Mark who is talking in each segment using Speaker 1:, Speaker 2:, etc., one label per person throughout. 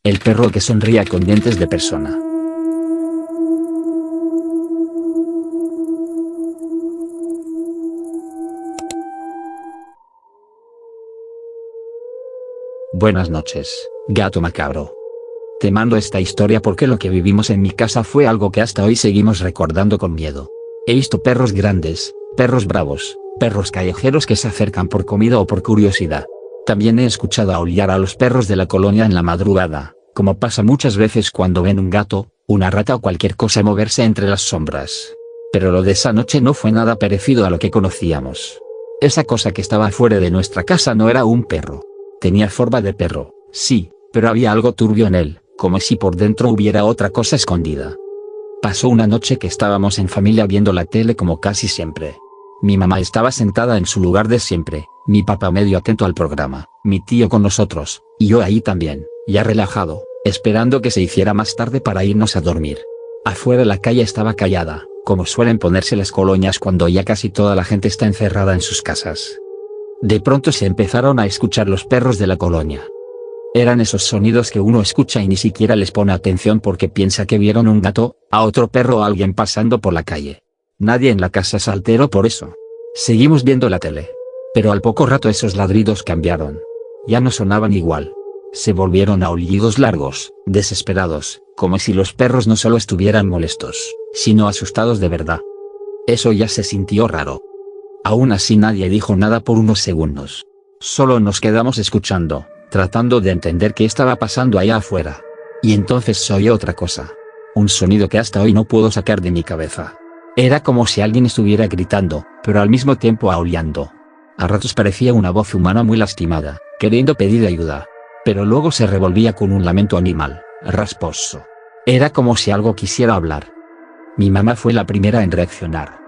Speaker 1: El perro que sonría con dientes de persona. Buenas noches, gato macabro. Te mando esta historia porque lo que vivimos en mi casa fue algo que hasta hoy seguimos recordando con miedo. He visto perros grandes, perros bravos, perros callejeros que se acercan por comida o por curiosidad. También he escuchado aullar a los perros de la colonia en la madrugada, como pasa muchas veces cuando ven un gato, una rata o cualquier cosa moverse entre las sombras. Pero lo de esa noche no fue nada parecido a lo que conocíamos. Esa cosa que estaba fuera de nuestra casa no era un perro. Tenía forma de perro, sí, pero había algo turbio en él, como si por dentro hubiera otra cosa escondida. Pasó una noche que estábamos en familia viendo la tele como casi siempre. Mi mamá estaba sentada en su lugar de siempre, mi papá medio atento al programa, mi tío con nosotros, y yo ahí también, ya relajado, esperando que se hiciera más tarde para irnos a dormir. Afuera la calle estaba callada, como suelen ponerse las colonias cuando ya casi toda la gente está encerrada en sus casas. De pronto se empezaron a escuchar los perros de la colonia. Eran esos sonidos que uno escucha y ni siquiera les pone atención porque piensa que vieron un gato, a otro perro o a alguien pasando por la calle. Nadie en la casa se alteró por eso. Seguimos viendo la tele. Pero al poco rato esos ladridos cambiaron. Ya no sonaban igual. Se volvieron aullidos largos, desesperados, como si los perros no solo estuvieran molestos, sino asustados de verdad. Eso ya se sintió raro. Aún así nadie dijo nada por unos segundos. Solo nos quedamos escuchando, tratando de entender qué estaba pasando allá afuera. Y entonces se oyó otra cosa. Un sonido que hasta hoy no puedo sacar de mi cabeza. Era como si alguien estuviera gritando, pero al mismo tiempo aullando. A ratos parecía una voz humana muy lastimada, queriendo pedir ayuda. Pero luego se revolvía con un lamento animal, rasposo. Era como si algo quisiera hablar. Mi mamá fue la primera en reaccionar.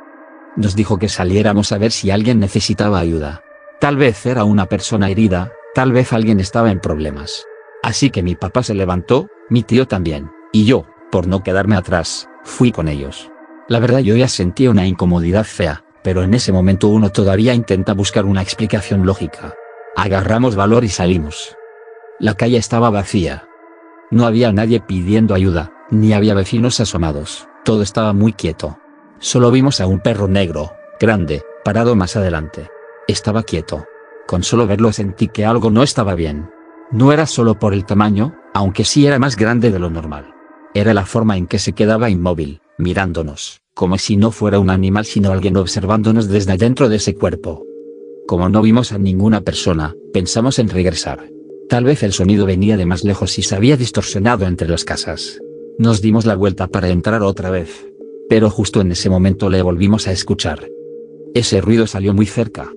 Speaker 1: Nos dijo que saliéramos a ver si alguien necesitaba ayuda. Tal vez era una persona herida, tal vez alguien estaba en problemas. Así que mi papá se levantó, mi tío también, y yo, por no quedarme atrás, fui con ellos. La verdad yo ya sentía una incomodidad fea, pero en ese momento uno todavía intenta buscar una explicación lógica. Agarramos valor y salimos. La calle estaba vacía. No había nadie pidiendo ayuda, ni había vecinos asomados, todo estaba muy quieto. Solo vimos a un perro negro, grande, parado más adelante. Estaba quieto. Con solo verlo sentí que algo no estaba bien. No era solo por el tamaño, aunque sí era más grande de lo normal. Era la forma en que se quedaba inmóvil, mirándonos, como si no fuera un animal sino alguien observándonos desde dentro de ese cuerpo. Como no vimos a ninguna persona, pensamos en regresar. Tal vez el sonido venía de más lejos y se había distorsionado entre las casas. Nos dimos la vuelta para entrar otra vez. Pero justo en ese momento le volvimos a escuchar. Ese ruido salió muy cerca.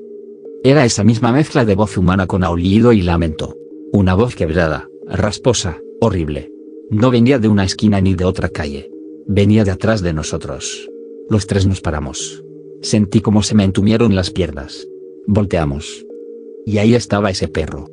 Speaker 1: Era esa misma mezcla de voz humana con aullido y lamento. Una voz quebrada, rasposa, horrible. No venía de una esquina ni de otra calle. Venía de atrás de nosotros. Los tres nos paramos. Sentí como se me entumieron las piernas. Volteamos. Y ahí estaba ese perro.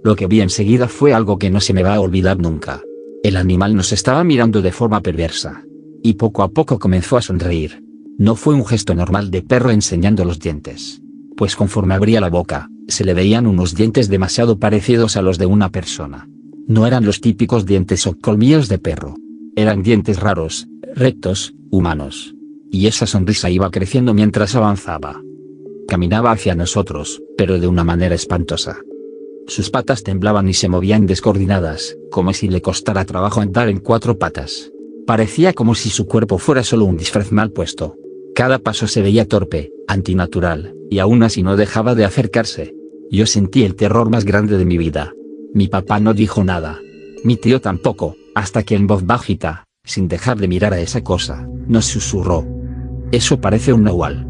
Speaker 1: Lo que vi enseguida fue algo que no se me va a olvidar nunca. El animal nos estaba mirando de forma perversa. Y poco a poco comenzó a sonreír. No fue un gesto normal de perro enseñando los dientes. Pues conforme abría la boca, se le veían unos dientes demasiado parecidos a los de una persona. No eran los típicos dientes o colmillos de perro. Eran dientes raros, rectos, humanos. Y esa sonrisa iba creciendo mientras avanzaba. Caminaba hacia nosotros, pero de una manera espantosa. Sus patas temblaban y se movían descoordinadas, como si le costara trabajo andar en cuatro patas. Parecía como si su cuerpo fuera solo un disfraz mal puesto. Cada paso se veía torpe, antinatural, y aún así no dejaba de acercarse. Yo sentí el terror más grande de mi vida. Mi papá no dijo nada. Mi tío tampoco, hasta que en voz bajita, sin dejar de mirar a esa cosa, nos susurró: «Eso parece un nahual».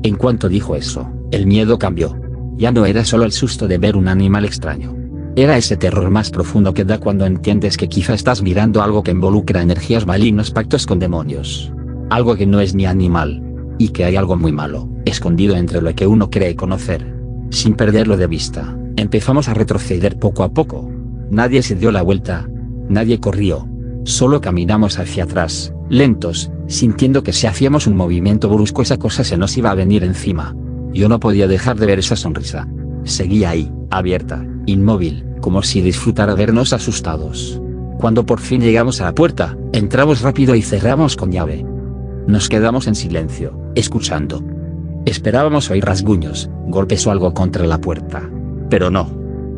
Speaker 1: En cuanto dijo eso, el miedo cambió. Ya no era solo el susto de ver un animal extraño. Era ese terror más profundo que da cuando entiendes que quizá estás mirando algo que involucra energías malignas, pactos con demonios. Algo que no es ni animal. Y que hay algo muy malo, escondido entre lo que uno cree conocer. Sin perderlo de vista, empezamos a retroceder poco a poco. Nadie se dio la vuelta. Nadie corrió. Solo caminamos hacia atrás, lentos, sintiendo que si hacíamos un movimiento brusco esa cosa se nos iba a venir encima. Yo no podía dejar de ver esa sonrisa. Seguía ahí, abierta, inmóvil, como si disfrutara vernos asustados. Cuando por fin llegamos a la puerta, entramos rápido y cerramos con llave. Nos quedamos en silencio, escuchando. Esperábamos oír rasguños, golpes o algo contra la puerta. Pero no.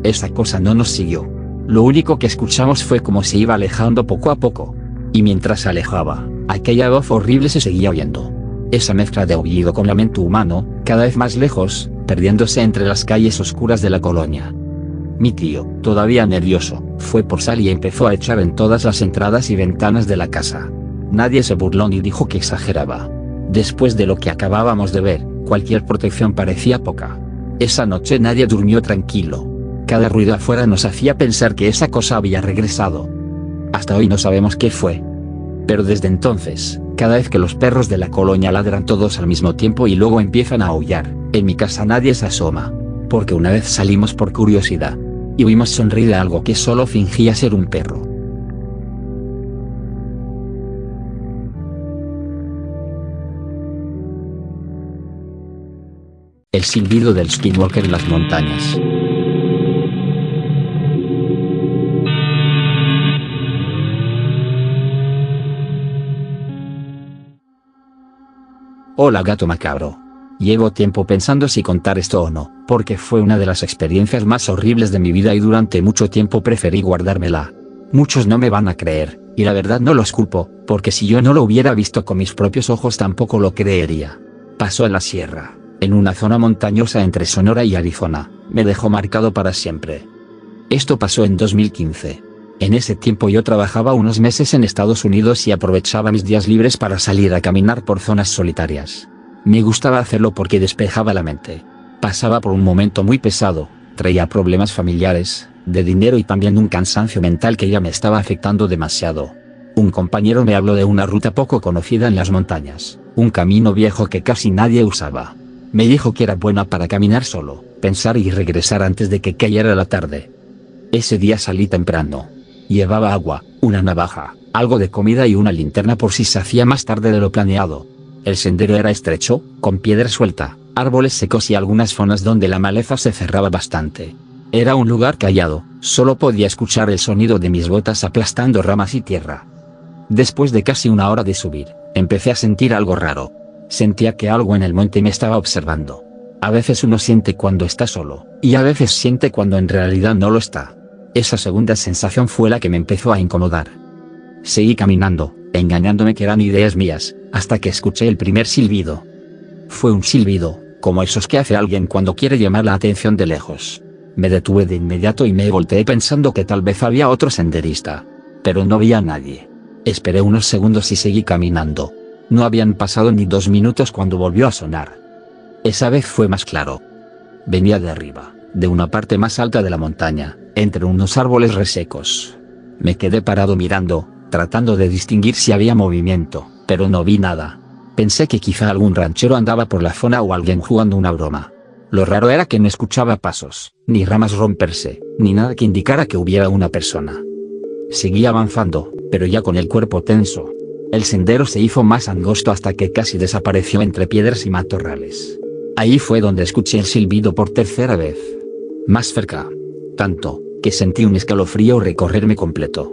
Speaker 1: Esa cosa no nos siguió. Lo único que escuchamos fue cómo se iba alejando poco a poco. Y mientras se alejaba, aquella voz horrible se seguía oyendo. Esa mezcla de aullido con lamento humano, cada vez más lejos, perdiéndose entre las calles oscuras de la colonia. Mi tío, todavía nervioso, fue por sal y empezó a echar en todas las entradas y ventanas de la casa. Nadie se burló ni dijo que exageraba. Después de lo que acabábamos de ver, cualquier protección parecía poca. Esa noche nadie durmió tranquilo. Cada ruido afuera nos hacía pensar que esa cosa había regresado. Hasta hoy no sabemos qué fue. Pero desde entonces, cada vez que los perros de la colonia ladran todos al mismo tiempo y luego empiezan a aullar, en mi casa nadie se asoma. Porque una vez salimos por curiosidad. Y vimos sonreír a algo que solo fingía ser un perro. El silbido del skinwalker en las montañas. Hola gato macabro. Llevo tiempo pensando si contar esto o no, porque fue una de las experiencias más horribles de mi vida y durante mucho tiempo preferí guardármela. Muchos no me van a creer, y la verdad no los culpo, porque si yo no lo hubiera visto con mis propios ojos tampoco lo creería. Pasó en la sierra, en una zona montañosa entre Sonora y Arizona, me dejó marcado para siempre. Esto pasó en 2015. En ese tiempo yo trabajaba unos meses en Estados Unidos y aprovechaba mis días libres para salir a caminar por zonas solitarias. Me gustaba hacerlo porque despejaba la mente. Pasaba por un momento muy pesado, traía problemas familiares, de dinero y también un cansancio mental que ya me estaba afectando demasiado. Un compañero me habló de una ruta poco conocida en las montañas, un camino viejo que casi nadie usaba. Me dijo que era buena para caminar solo, pensar y regresar antes de que cayera la tarde. Ese día salí temprano. Llevaba agua, una navaja, algo de comida y una linterna por si se hacía más tarde de lo planeado. El sendero era estrecho, con piedra suelta, árboles secos y algunas zonas donde la maleza se cerraba bastante. Era un lugar callado, solo podía escuchar el sonido de mis botas aplastando ramas y tierra. Después de casi una hora de subir, empecé a sentir algo raro. Sentía que algo en el monte me estaba observando. A veces uno siente cuando está solo, y a veces siente cuando en realidad no lo está. Esa segunda sensación fue la que me empezó a incomodar. Seguí caminando, engañándome que eran ideas mías, hasta que escuché el primer silbido. Fue un silbido, como esos que hace alguien cuando quiere llamar la atención de lejos. Me detuve de inmediato y me volteé pensando que tal vez había otro senderista. Pero no vi a nadie. Esperé unos segundos y seguí caminando. No habían pasado ni 2 minutos cuando volvió a sonar. Esa vez fue más claro. Venía de arriba, de una parte más alta de la montaña, entre unos árboles resecos. Me quedé parado mirando, tratando de distinguir si había movimiento, pero no vi nada. Pensé que quizá algún ranchero andaba por la zona o alguien jugando una broma. Lo raro era que no escuchaba pasos, ni ramas romperse, ni nada que indicara que hubiera una persona. Seguí avanzando, pero ya con el cuerpo tenso. El sendero se hizo más angosto hasta que casi desapareció entre piedras y matorrales. Ahí fue donde escuché el silbido por tercera vez. Más cerca. Tanto, que sentí un escalofrío recorrerme completo.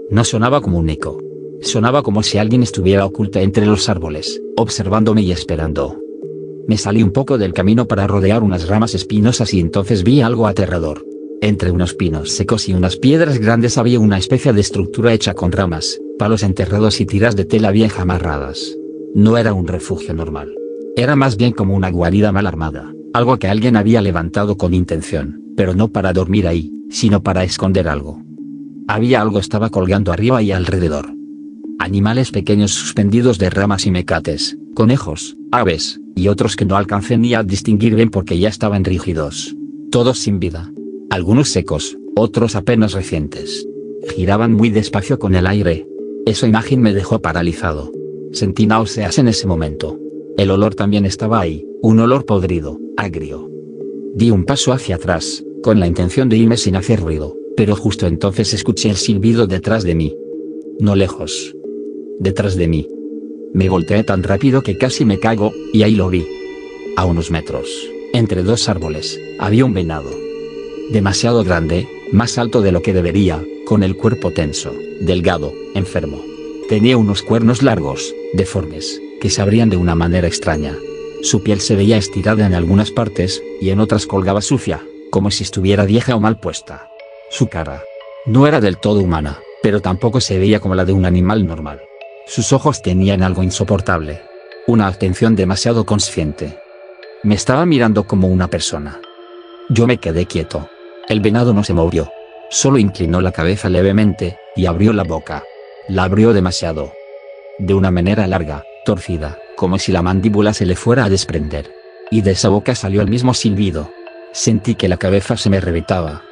Speaker 1: No sonaba como un eco. Sonaba como si alguien estuviera oculta entre los árboles, observándome y esperando. Me salí un poco del camino para rodear unas ramas espinosas y entonces vi algo aterrador. Entre unos pinos secos y unas piedras grandes había una especie de estructura hecha con ramas, palos enterrados y tiras de tela vieja amarradas. No era un refugio normal. Era más bien como una guarida mal armada, algo que alguien había levantado con intención, pero no para dormir ahí, sino para esconder algo. Algo estaba colgando arriba y alrededor. Animales pequeños suspendidos de ramas y mecates, conejos, aves, y otros que no alcancé ni a distinguir bien porque ya estaban rígidos. Todos sin vida. Algunos secos, otros apenas recientes. Giraban muy despacio con el aire. Esa imagen me dejó paralizado. Sentí náuseas en ese momento. El olor también estaba ahí, un olor podrido, agrio. Di un paso hacia atrás, con la intención de irme sin hacer ruido, pero justo entonces escuché el silbido detrás de mí. No lejos. Detrás de mí. Me volteé tan rápido que casi me caigo, y ahí lo vi. A unos metros, entre 2 árboles, había un venado. Demasiado grande, más alto de lo que debería, con el cuerpo tenso, delgado, enfermo. Tenía unos cuernos largos, deformes, que se abrían de una manera extraña. Su piel se veía estirada en algunas partes, y en otras colgaba sucia, como si estuviera vieja o mal puesta. Su cara no era del todo humana, pero tampoco se veía como la de un animal normal. Sus ojos tenían algo insoportable. Una atención demasiado consciente. Me estaba mirando como una persona. Yo me quedé quieto. El venado no se movió. Solo inclinó la cabeza levemente, y abrió la boca. La abrió demasiado. De una manera larga, torcida, como si la mandíbula se le fuera a desprender. Y de esa boca salió el mismo silbido. Sentí que la cabeza se me reventaba.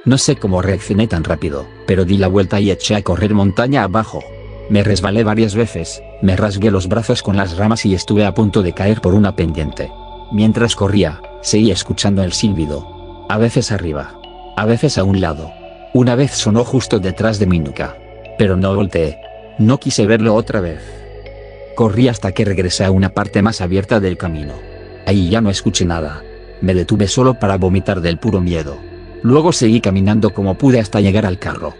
Speaker 1: No sé cómo reaccioné tan rápido, pero di la vuelta y eché a correr montaña abajo. Me resbalé varias veces, me rasgué los brazos con las ramas y estuve a punto de caer por una pendiente. Mientras corría, seguía escuchando el silbido. A veces arriba, a veces a un lado. Una vez sonó justo detrás de mi nuca. Pero no volteé. No quise verlo otra vez. Corrí hasta que regresé a una parte más abierta del camino. Ahí ya no escuché nada. Me detuve solo para vomitar del puro miedo. Luego seguí caminando como pude hasta llegar al carro.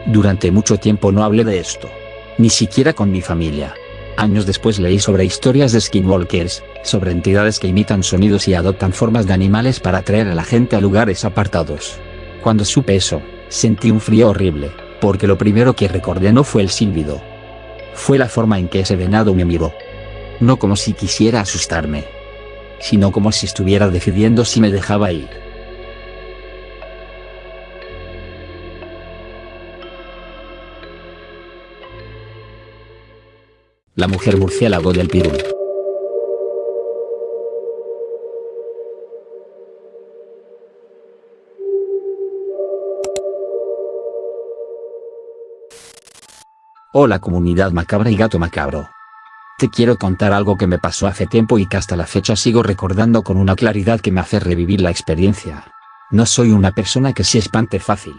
Speaker 1: Durante mucho tiempo no hablé de esto. Ni siquiera con mi familia. Años después leí sobre historias de skinwalkers, sobre entidades que imitan sonidos y adoptan formas de animales para atraer a la gente a lugares apartados. Cuando supe eso, sentí un frío horrible, porque lo primero que recordé no fue el silbido. Fue la forma en que ese venado me miró. No como si quisiera asustarme, sino como si estuviera decidiendo si me dejaba ir. La mujer murciélago del Pirul. Hola comunidad macabra y gato macabro. Te quiero contar algo que me pasó hace tiempo y que hasta la fecha sigo recordando con una claridad que me hace revivir la experiencia. No soy una persona que se espante fácil.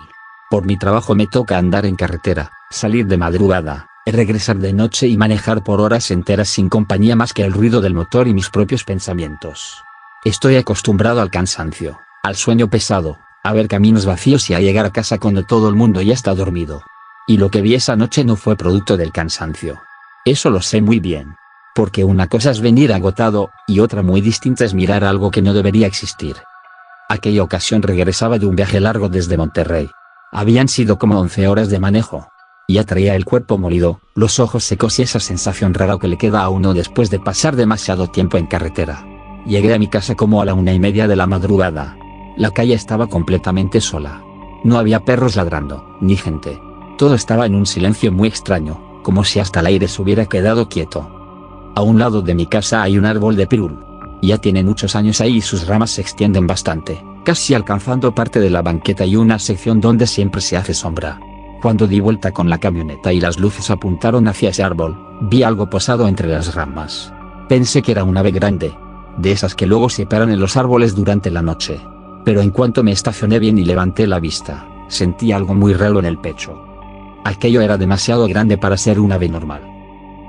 Speaker 1: Por mi trabajo me toca andar en carretera, salir de madrugada, regresar de noche y manejar por horas enteras sin compañía más que el ruido del motor y mis propios pensamientos. Estoy acostumbrado al cansancio, al sueño pesado, a ver caminos vacíos y a llegar a casa cuando todo el mundo ya está dormido. Y lo que vi esa noche no fue producto del cansancio. Eso lo sé muy bien. Porque una cosa es venir agotado, y otra muy distinta es mirar algo que no debería existir. Aquella ocasión regresaba de un viaje largo desde Monterrey. Habían sido como 11 horas de manejo. Ya traía el cuerpo molido, los ojos secos y esa sensación rara que le queda a uno después de pasar demasiado tiempo en carretera. Llegué a mi casa como a la 1:30 de la madrugada. La calle estaba completamente sola. No había perros ladrando, ni gente. Todo estaba en un silencio muy extraño, como si hasta el aire se hubiera quedado quieto. A un lado de mi casa hay un árbol de pirul. Ya tiene muchos años ahí y sus ramas se extienden bastante, casi alcanzando parte de la banqueta y una sección donde siempre se hace sombra. Cuando di vuelta con la camioneta y las luces apuntaron hacia ese árbol, vi algo posado entre las ramas. Pensé que era un ave grande, de esas que luego se paran en los árboles durante la noche. Pero en cuanto me estacioné bien y levanté la vista, sentí algo muy raro en el pecho. Aquello era demasiado grande para ser un ave normal.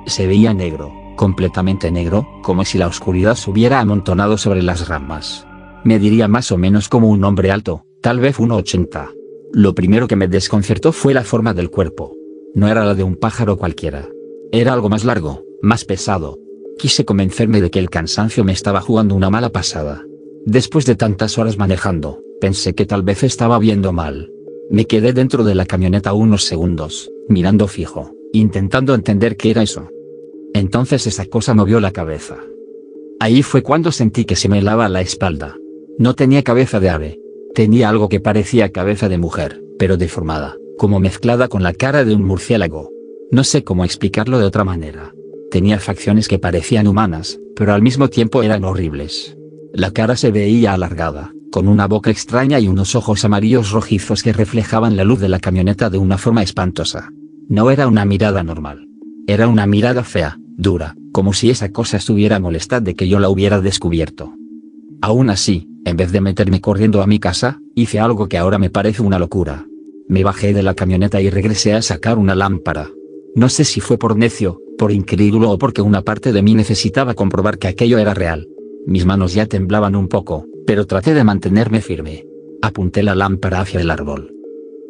Speaker 1: Se veía negro, completamente negro, como si la oscuridad se hubiera amontonado sobre las ramas. Mediría más o menos como un hombre alto, tal vez 1,80. Lo primero que me desconcertó fue la forma del cuerpo. No era la de un pájaro cualquiera. Era algo más largo, más pesado. Quise convencerme de que el cansancio me estaba jugando una mala pasada. Después de tantas horas manejando, pensé que tal vez estaba viendo mal. Me quedé dentro de la camioneta unos segundos, mirando fijo, intentando entender qué era eso. Entonces esa cosa movió la cabeza. Ahí fue cuando sentí que se me helaba la espalda. No tenía cabeza de ave. Tenía algo que parecía cabeza de mujer, pero deformada, como mezclada con la cara de un murciélago. No sé cómo explicarlo de otra manera. Tenía facciones que parecían humanas, pero al mismo tiempo eran horribles. La cara se veía alargada, con una boca extraña y unos ojos amarillos rojizos que reflejaban la luz de la camioneta de una forma espantosa. No era una mirada normal. Era una mirada fea, dura, como si esa cosa estuviera molesta de que yo la hubiera descubierto. Aún así, en vez de meterme corriendo a mi casa, hice algo que ahora me parece una locura. Me bajé de la camioneta y regresé a sacar una lámpara. No sé si fue por necio, por incrédulo o porque una parte de mí necesitaba comprobar que aquello era real. Mis manos ya temblaban un poco, pero traté de mantenerme firme. Apunté la lámpara hacia el árbol.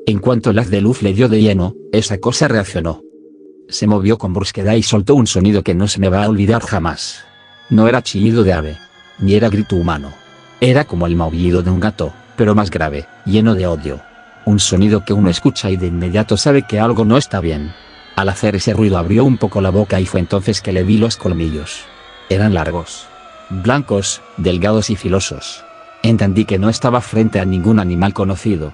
Speaker 1: En cuanto el haz de luz le dio de lleno, esa cosa reaccionó. Se movió con brusquedad y soltó un sonido que no se me va a olvidar jamás. No era chillido de ave, ni era grito humano. Era como el maullido de un gato, pero más grave, lleno de odio. Un sonido que uno escucha y de inmediato sabe que algo no está bien. Al hacer ese ruido abrió un poco la boca y fue entonces que le vi los colmillos. Eran largos, blancos, delgados y filosos. Entendí que no estaba frente a ningún animal conocido.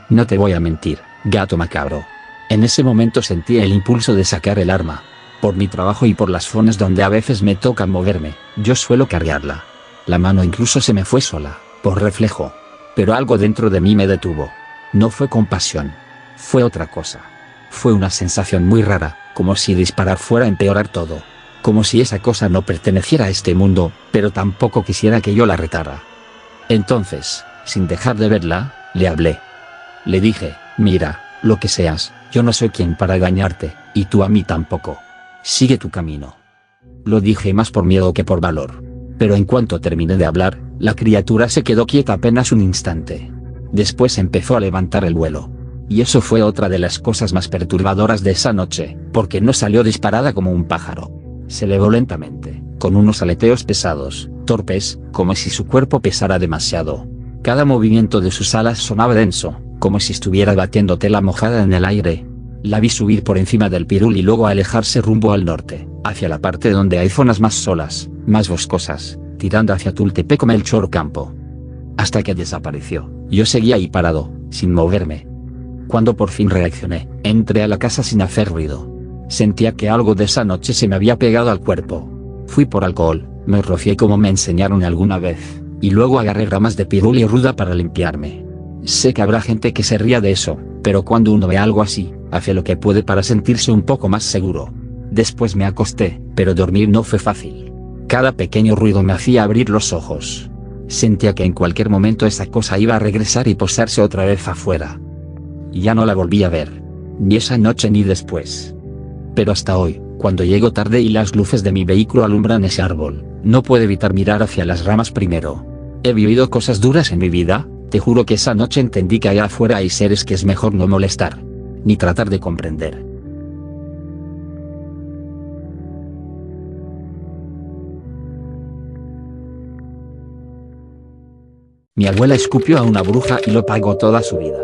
Speaker 1: No te voy a mentir, gato macabro. En ese momento sentí el impulso de sacar el arma. Por mi trabajo y por las zonas donde a veces me toca moverme, yo suelo cargarla. La mano incluso se me fue sola, por reflejo. Pero algo dentro de mí me detuvo. No fue compasión. Fue otra cosa. Fue una sensación muy rara, como si disparar fuera a empeorar todo. Como si esa cosa no perteneciera a este mundo, pero tampoco quisiera que yo la retara. Entonces, sin dejar de verla, le hablé. Le dije, mira, lo que seas, yo no soy quien para engañarte, y tú a mí tampoco. Sigue tu camino. Lo dije más por miedo que por valor. Pero en cuanto terminé de hablar, la criatura se quedó quieta apenas un instante. Después empezó a levantar el vuelo. Y eso fue otra de las cosas más perturbadoras de esa noche, porque no salió disparada como un pájaro. Se elevó lentamente, con unos aleteos pesados, torpes, como si su cuerpo pesara demasiado. Cada movimiento de sus alas sonaba denso, como si estuviera batiendo tela mojada en el aire. La vi subir por encima del pirul y luego alejarse rumbo al norte, hacia la parte donde hay zonas más solas, más boscosas, tirando hacia Tultepec o Melchor Campo. Hasta que desapareció. Yo seguía ahí parado, sin moverme. Cuando por fin reaccioné, entré a la casa sin hacer ruido. Sentía que algo de esa noche se me había pegado al cuerpo. Fui por alcohol, me rocié como me enseñaron alguna vez, y luego agarré ramas de pirul y ruda para limpiarme. Sé que habrá gente que se ría de eso, pero cuando uno ve algo así, hace lo que puede para sentirse un poco más seguro. Después me acosté, pero dormir no fue fácil. Cada pequeño ruido me hacía abrir los ojos. Sentía que en cualquier momento esa cosa iba a regresar y posarse otra vez afuera. Ya no la volví a ver. Ni esa noche ni después. Pero hasta hoy, cuando llego tarde y las luces de mi vehículo alumbran ese árbol, no puedo evitar mirar hacia las ramas primero. He vivido cosas duras en mi vida, te juro que esa noche entendí que allá afuera hay seres que es mejor no molestar. Ni tratar de comprender. Mi abuela escupió a una bruja y lo pagó toda su vida.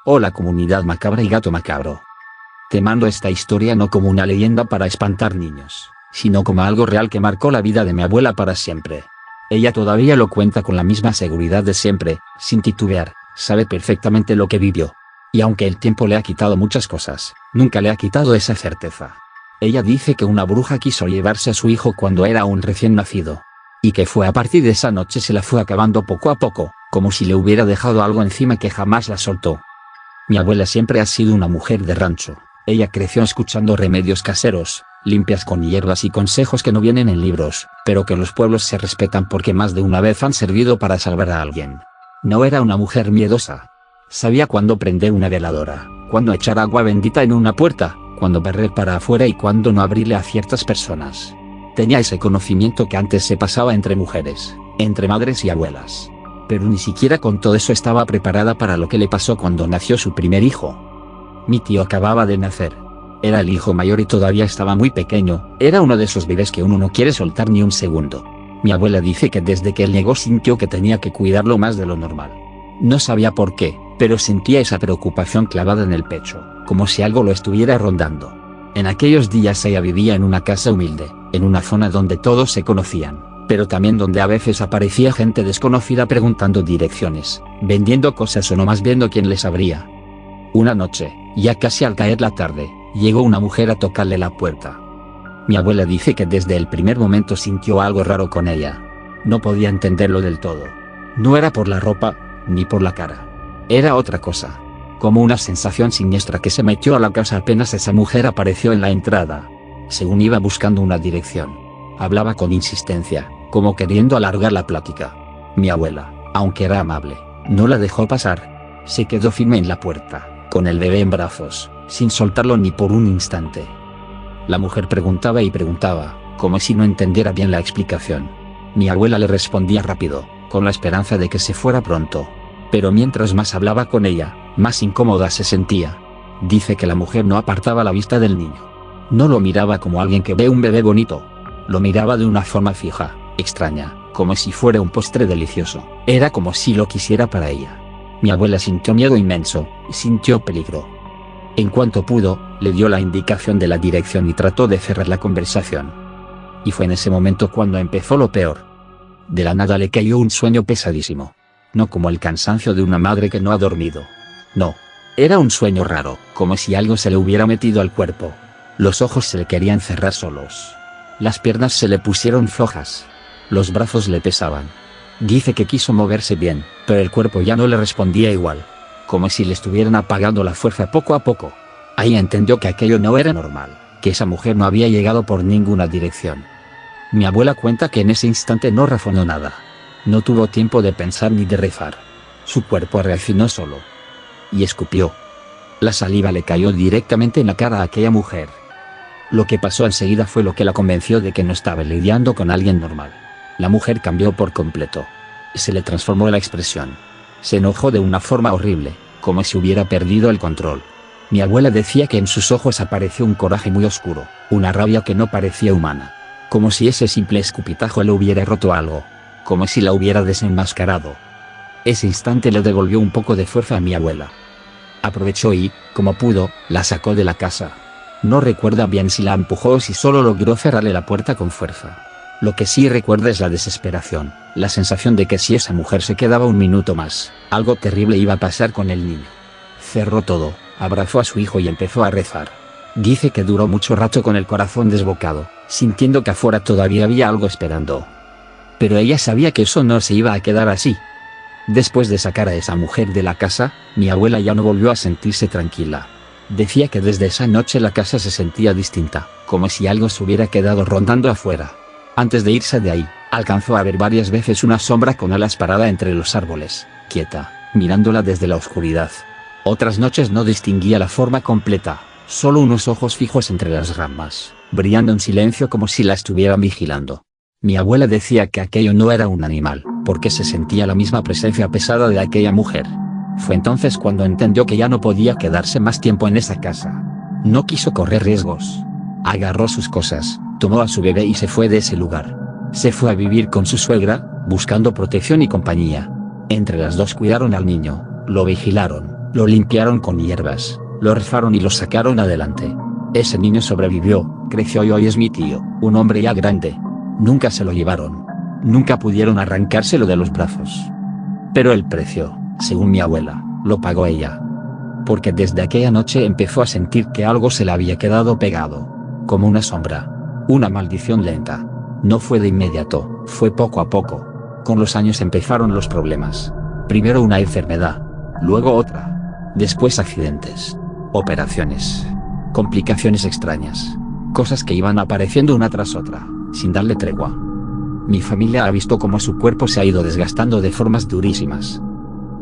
Speaker 1: Hola comunidad macabra y gato macabro. Te mando esta historia no como una leyenda para espantar niños, sino como algo real que marcó la vida de mi abuela para siempre. Ella todavía lo cuenta con la misma seguridad de siempre, sin titubear, sabe perfectamente lo que vivió. Y aunque el tiempo le ha quitado muchas cosas, nunca le ha quitado esa certeza. Ella dice que una bruja quiso llevarse a su hijo cuando era aún recién nacido. Y que fue a partir de esa noche se la fue acabando poco a poco, como si le hubiera dejado algo encima que jamás la soltó. Mi abuela siempre ha sido una mujer de rancho. Ella creció escuchando remedios caseros, limpias con hierbas y consejos que no vienen en libros, pero que los pueblos se respetan porque más de una vez han servido para salvar a alguien. No era una mujer miedosa. Sabía cuándo prender una veladora, cuándo echar agua bendita en una puerta, cuándo barrer para afuera y cuándo no abrirle a ciertas personas. Tenía ese conocimiento que antes se pasaba entre mujeres, entre madres y abuelas. Pero ni siquiera con todo eso estaba preparada para lo que le pasó cuando nació su primer hijo. Mi tío acababa de nacer. Era el hijo mayor y todavía estaba muy pequeño, era uno de esos bebés que uno no quiere soltar ni un segundo. Mi abuela dice que desde que él llegó sintió que tenía que cuidarlo más de lo normal. No sabía por qué, pero sentía esa preocupación clavada en el pecho, como si algo lo estuviera rondando. En aquellos días ella vivía en una casa humilde, en una zona donde todos se conocían, pero también donde a veces aparecía gente desconocida preguntando direcciones, vendiendo cosas o nomás viendo quién les abría. Una noche, ya casi al caer la tarde, llegó una mujer a tocarle la puerta. Mi abuela dice que desde el primer momento sintió algo raro con ella. No podía entenderlo del todo. No era por la ropa, ni por la cara. Era otra cosa. Como una sensación siniestra que se metió a la casa apenas esa mujer apareció en la entrada. Según iba buscando una dirección. Hablaba con insistencia, como queriendo alargar la plática. Mi abuela, aunque era amable, no la dejó pasar. Se quedó firme en la puerta, con el bebé en brazos, sin soltarlo ni por un instante. La mujer preguntaba y preguntaba, como si no entendiera bien la explicación. Mi abuela le respondía rápido, con la esperanza de que se fuera pronto. Pero mientras más hablaba con ella, más incómoda se sentía. Dice que la mujer no apartaba la vista del niño. No lo miraba como alguien que ve un bebé bonito. Lo miraba de una forma fija, extraña, como si fuera un postre delicioso. Era como si lo quisiera para ella. Mi abuela sintió miedo inmenso, y sintió peligro. En cuanto pudo, le dio la indicación de la dirección y trató de cerrar la conversación. Y fue en ese momento cuando empezó lo peor. De la nada le cayó un sueño pesadísimo. No como el cansancio de una madre que no ha dormido. No. Era un sueño raro, como si algo se le hubiera metido al cuerpo. Los ojos se le querían cerrar solos. Las piernas se le pusieron flojas. Los brazos le pesaban. Dice que quiso moverse bien, pero el cuerpo ya no le respondía igual. Como si le estuvieran apagando la fuerza poco a poco. Ahí entendió que aquello no era normal, que esa mujer no había llegado por ninguna dirección. Mi abuela cuenta que en ese instante no razonó nada. No tuvo tiempo de pensar ni de rezar. Su cuerpo reaccionó solo. Y escupió. La saliva le cayó directamente en la cara a aquella mujer. Lo que pasó enseguida fue lo que la convenció de que no estaba lidiando con alguien normal. La mujer cambió por completo. Se le transformó la expresión. Se enojó de una forma horrible, como si hubiera perdido el control. Mi abuela decía que en sus ojos apareció un coraje muy oscuro, una rabia que no parecía humana. Como si ese simple escupitajo le hubiera roto algo. Como si la hubiera desenmascarado. Ese instante le devolvió un poco de fuerza a mi abuela. Aprovechó y, como pudo, la sacó de la casa. No recuerda bien si la empujó o si solo logró cerrarle la puerta con fuerza. Lo que sí recuerda es la desesperación, la sensación de que si esa mujer se quedaba un minuto más, algo terrible iba a pasar con el niño. Cerró todo, abrazó a su hijo y empezó a rezar. Dice que duró mucho rato con el corazón desbocado, sintiendo que afuera todavía había algo esperando. Pero ella sabía que eso no se iba a quedar así. Después de sacar a esa mujer de la casa, mi abuela ya no volvió a sentirse tranquila. Decía que desde esa noche la casa se sentía distinta, como si algo se hubiera quedado rondando afuera. Antes de irse de ahí, alcanzó a ver varias veces una sombra con alas parada entre los árboles, quieta, mirándola desde la oscuridad. Otras noches no distinguía la forma completa, solo unos ojos fijos entre las ramas, brillando en silencio como si la estuvieran vigilando. Mi abuela decía que aquello no era un animal, porque se sentía la misma presencia pesada de aquella mujer. Fue entonces cuando entendió que ya no podía quedarse más tiempo en esa casa. No quiso correr riesgos. Agarró sus cosas, tomó a su bebé y se fue de ese lugar. Se fue a vivir con su suegra, buscando protección y compañía. Entre las dos cuidaron al niño, lo vigilaron, lo limpiaron con hierbas, lo rezaron y lo sacaron adelante. Ese niño sobrevivió, creció y hoy es mi tío, un hombre ya grande. Nunca se lo llevaron. Nunca pudieron arrancárselo de los brazos. Pero el precio, según mi abuela, lo pagó ella. Porque desde aquella noche empezó a sentir que algo se le había quedado pegado. Como una sombra. Una maldición lenta. No fue de inmediato, fue poco a poco. Con los años empezaron los problemas. Primero una enfermedad. Luego otra. Después accidentes. Operaciones. Complicaciones extrañas. Cosas que iban apareciendo una tras otra, sin darle tregua. Mi familia ha visto cómo su cuerpo se ha ido desgastando de formas durísimas.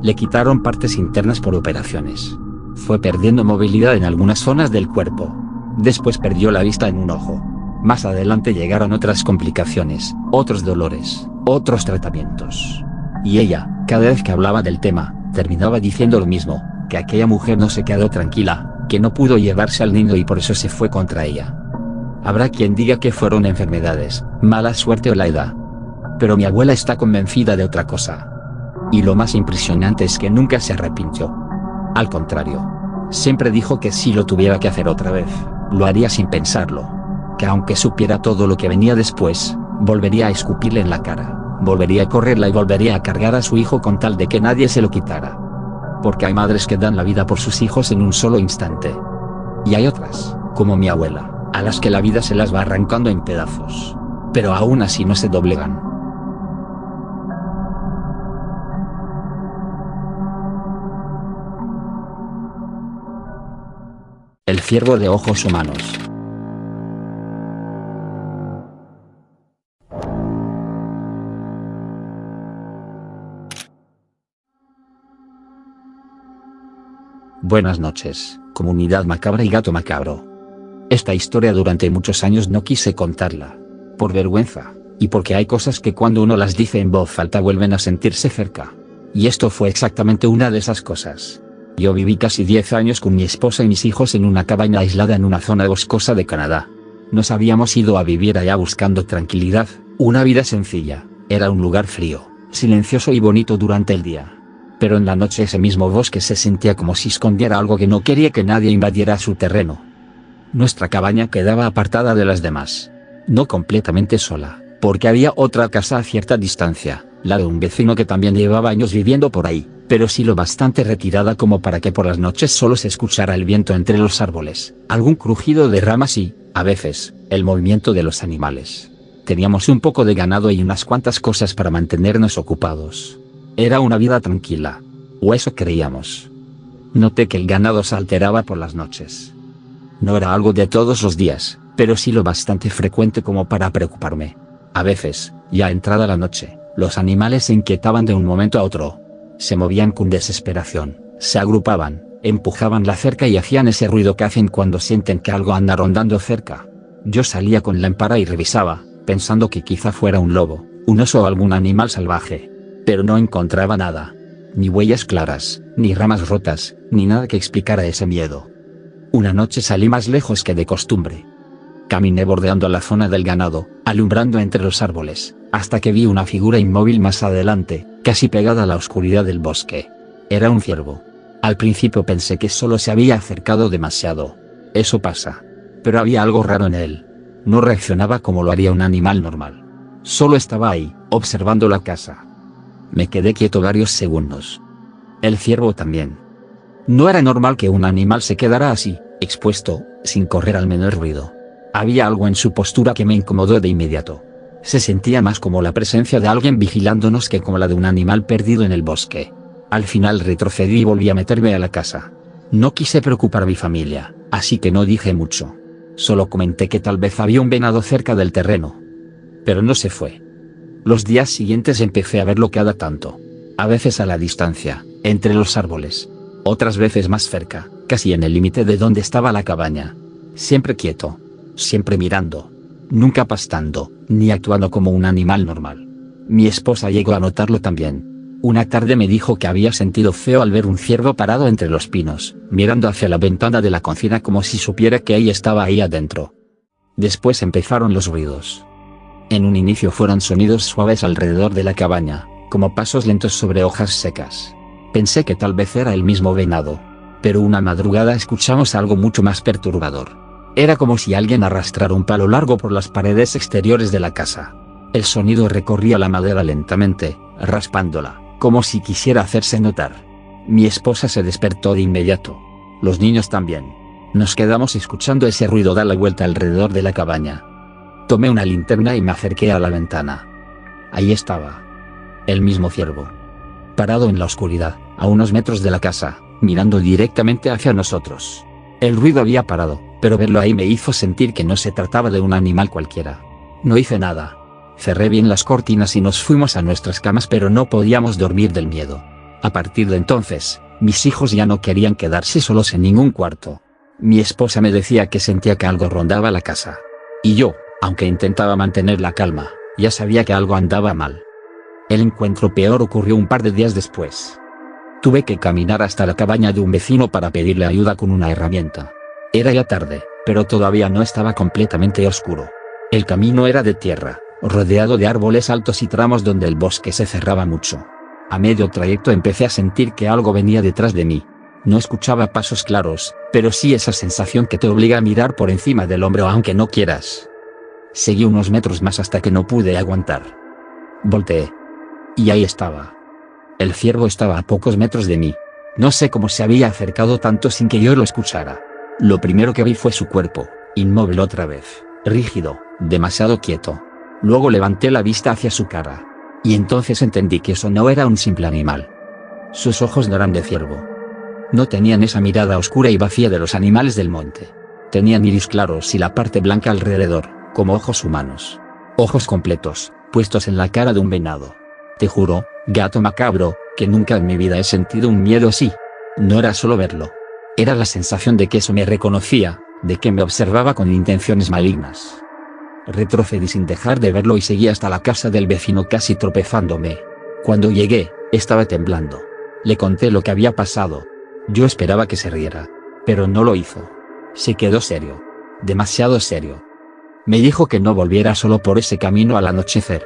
Speaker 1: Le quitaron partes internas por operaciones. Fue perdiendo movilidad en algunas zonas del cuerpo. Después perdió la vista en un ojo. Más adelante llegaron otras complicaciones, otros dolores, otros tratamientos. Y ella, cada vez que hablaba del tema, terminaba diciendo lo mismo, que aquella mujer no se quedó tranquila, que no pudo llevarse al niño y por eso se fue contra ella. Habrá quien diga que fueron enfermedades, mala suerte o la edad. Pero mi abuela está convencida de otra cosa. Y lo más impresionante es que nunca se arrepintió. Al contrario. Siempre dijo que si lo tuviera que hacer otra vez, lo haría sin pensarlo. Que aunque supiera todo lo que venía después, volvería a escupirle en la cara, volvería a correrla y volvería a cargar a su hijo con tal de que nadie se lo quitara. Porque hay madres que dan la vida por sus hijos en un solo instante. Y hay otras, como mi abuela, a las que la vida se las va arrancando en pedazos. Pero aún así no se doblegan. El ciervo de ojos humanos. Buenas noches, comunidad macabra y gato macabro. Esta historia durante muchos años no quise contarla. Por vergüenza, y porque hay cosas que cuando uno las dice en voz alta vuelven a sentirse cerca. Y esto fue exactamente una de esas cosas. Yo viví casi 10 años con mi esposa y mis hijos en una cabaña aislada en una zona boscosa de Canadá. Nos habíamos ido a vivir allá buscando tranquilidad, una vida sencilla. Era un lugar frío, silencioso y bonito durante el día. Pero en la noche ese mismo bosque se sentía como si escondiera algo que no quería que nadie invadiera su terreno. Nuestra cabaña quedaba apartada de las demás. No completamente sola, porque había otra casa a cierta distancia, la de un vecino que también llevaba años viviendo por ahí, pero sí lo bastante retirada como para que por las noches solo se escuchara el viento entre los árboles, algún crujido de ramas y, a veces, el movimiento de los animales. Teníamos un poco de ganado y unas cuantas cosas para mantenernos ocupados. Era una vida tranquila. O eso creíamos. Noté que el ganado se alteraba por las noches. No era algo de todos los días, pero sí lo bastante frecuente como para preocuparme. A veces, ya entrada la noche, los animales se inquietaban de un momento a otro. Se movían con desesperación, se agrupaban, empujaban la cerca y hacían ese ruido que hacen cuando sienten que algo anda rondando cerca. Yo salía con lámpara y revisaba, pensando que quizá fuera un lobo, un oso o algún animal salvaje. Pero no encontraba nada. Ni huellas claras, ni ramas rotas, ni nada que explicara ese miedo. Una noche salí más lejos que de costumbre. Caminé bordeando la zona del ganado, alumbrando entre los árboles, hasta que vi una figura inmóvil más adelante, casi pegada a la oscuridad del bosque. Era un ciervo. Al principio pensé que solo se había acercado demasiado. Eso pasa. Pero había algo raro en él. No reaccionaba como lo haría un animal normal. Solo estaba ahí, observando la casa. Me quedé quieto varios segundos. El ciervo también. No era normal que un animal se quedara así, expuesto, sin correr al menor ruido. Había algo en su postura que me incomodó de inmediato. Se sentía más como la presencia de alguien vigilándonos que como la de un animal perdido en el bosque. Al final retrocedí y volví a meterme a la casa. No quise preocupar a mi familia, así que no dije mucho. Solo comenté que tal vez había un venado cerca del terreno. Pero no se fue. Los días siguientes empecé a verlo cada tanto. A veces a la distancia, entre los árboles. Otras veces más cerca, casi en el límite de donde estaba la cabaña. Siempre quieto. Siempre mirando. Nunca pastando, ni actuando como un animal normal. Mi esposa llegó a notarlo también. Una tarde me dijo que había sentido feo al ver un ciervo parado entre los pinos, mirando hacia la ventana de la cocina como si supiera que ella estaba ahí adentro. Después empezaron los ruidos. En un inicio fueron sonidos suaves alrededor de la cabaña, como pasos lentos sobre hojas secas. Pensé que tal vez era el mismo venado. Pero una madrugada escuchamos algo mucho más perturbador. Era como si alguien arrastrara un palo largo por las paredes exteriores de la casa. El sonido recorría la madera lentamente, raspándola, como si quisiera hacerse notar. Mi esposa se despertó de inmediato. Los niños también. Nos quedamos escuchando ese ruido dar la vuelta alrededor de la cabaña. Tomé una linterna y me acerqué a la ventana. Ahí estaba. El mismo ciervo. Parado en la oscuridad, a unos metros de la casa, mirando directamente hacia nosotros. El ruido había parado, pero verlo ahí me hizo sentir que no se trataba de un animal cualquiera. No hice nada. Cerré bien las cortinas y nos fuimos a nuestras camas, pero no podíamos dormir del miedo. A partir de entonces, mis hijos ya no querían quedarse solos en ningún cuarto. Mi esposa me decía que sentía que algo rondaba la casa. Y yo, aunque intentaba mantener la calma, ya sabía que algo andaba mal. El encuentro peor ocurrió un par de días después. Tuve que caminar hasta la cabaña de un vecino para pedirle ayuda con una herramienta. Era ya tarde, pero todavía no estaba completamente oscuro. El camino era de tierra, rodeado de árboles altos y tramos donde el bosque se cerraba mucho. A medio trayecto empecé a sentir que algo venía detrás de mí. No escuchaba pasos claros, pero sí esa sensación que te obliga a mirar por encima del hombro aunque no quieras. Seguí unos metros más hasta que no pude aguantar. Volteé. Y ahí estaba. El ciervo estaba a pocos metros de mí. No sé cómo se había acercado tanto sin que yo lo escuchara. Lo primero que vi fue su cuerpo, inmóvil otra vez, rígido, demasiado quieto. Luego levanté la vista hacia su cara. Y entonces entendí que eso no era un simple animal. Sus ojos no eran de ciervo. No tenían esa mirada oscura y vacía de los animales del monte. Tenían iris claros y la parte blanca alrededor, como ojos humanos. Ojos completos, puestos en la cara de un venado. Te juro, gato macabro, que nunca en mi vida he sentido un miedo así. No era solo verlo. Era la sensación de que eso me reconocía, de que me observaba con intenciones malignas. Retrocedí sin dejar de verlo y seguí hasta la casa del vecino casi tropezándome. Cuando llegué, estaba temblando. Le conté lo que había pasado. Yo esperaba que se riera, pero no lo hizo. Se quedó serio. Demasiado serio. Me dijo que no volviera solo por ese camino al anochecer.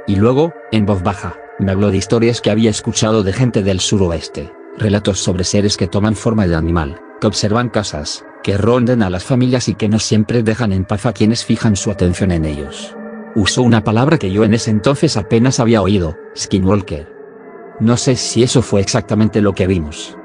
Speaker 1: Y luego, en voz baja, me habló de historias que había escuchado de gente del suroeste, relatos sobre seres que toman forma de animal, que observan casas, que rondan a las familias y que no siempre dejan en paz a quienes fijan su atención en ellos. Usó una palabra que yo en ese entonces apenas había oído, skinwalker. No sé si eso fue exactamente lo que vimos.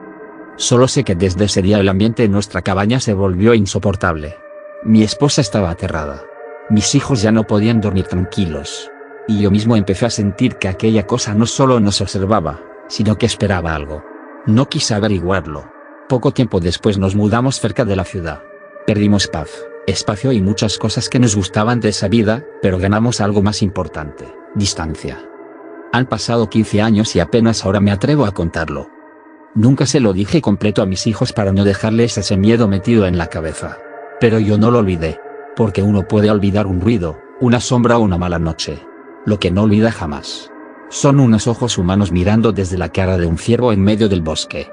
Speaker 1: Solo sé que desde ese día el ambiente en nuestra cabaña se volvió insoportable. Mi esposa estaba aterrada. Mis hijos ya no podían dormir tranquilos. Y yo mismo empecé a sentir que aquella cosa no solo nos observaba, sino que esperaba algo. No quise averiguarlo. Poco tiempo después nos mudamos cerca de la ciudad. Perdimos paz, espacio y muchas cosas que nos gustaban de esa vida, pero ganamos algo más importante: distancia. Han pasado 15 años y apenas ahora me atrevo a contarlo. Nunca se lo dije completo a mis hijos para no dejarles ese miedo metido en la cabeza. Pero yo no lo olvidé. Porque uno puede olvidar un ruido, una sombra o una mala noche. Lo que no olvida jamás son unos ojos humanos mirando desde la cara de un ciervo en medio del bosque.